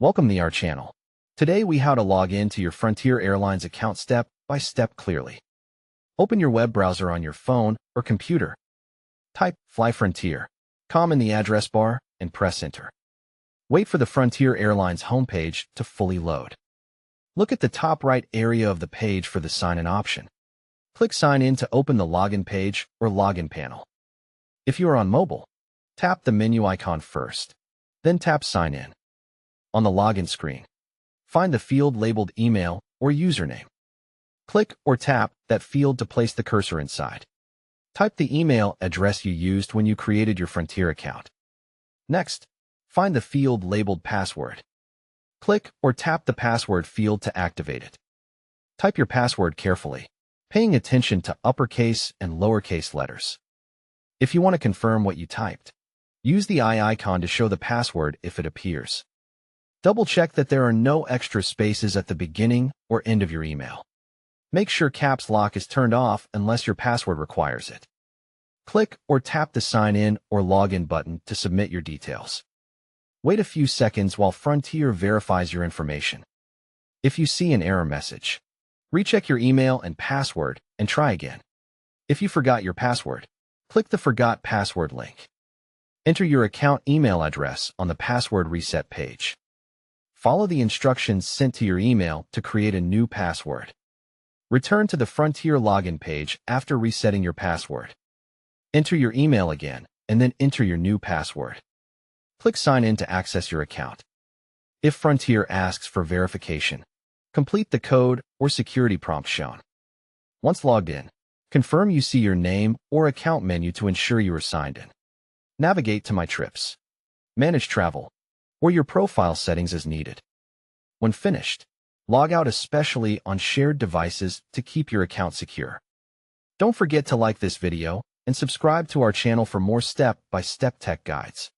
Welcome to our channel. Today we how to log in to your Frontier Airlines account step by step clearly. Open your web browser on your phone or computer. Type flyfrontier.com in the address bar and press enter. Wait for the Frontier Airlines homepage to fully load. Look at the top right area of the page for the sign-in option. Click Sign In to open the login page or login panel. If you are on mobile, tap the menu icon first, then tap Sign In. On the login screen, find the field labeled email or username. Click or tap that field to place the cursor inside. Type the email address you used when you created your Frontier account. Next, find the field labeled password. Click or tap the password field to activate it. Type your password carefully, paying attention to uppercase and lowercase letters. If you want to confirm what you typed, use the eye icon to show the password if it appears. Double-check that there are no extra spaces at the beginning or end of your email. Make sure caps lock is turned off unless your password requires it. Click or tap the Sign In or Login button to submit your details. Wait a few seconds while Frontier verifies your information. If you see an error message, recheck your email and password and try again. If you forgot your password, click the Forgot Password link. Enter your account email address on the password reset page. Follow the instructions sent to your email to create a new password. Return to the Frontier login page after resetting your password. Enter your email again, and then enter your new password. Click Sign In to access your account. If Frontier asks for verification, complete the code or security prompt shown. Once logged in, confirm you see your name or account menu to ensure you are signed in. Navigate to My Trips, Manage Travel, or your profile settings as needed. When finished, log out especially on shared devices to keep your account secure. Don't forget to like this video and subscribe to our channel for more step-by-step tech guides.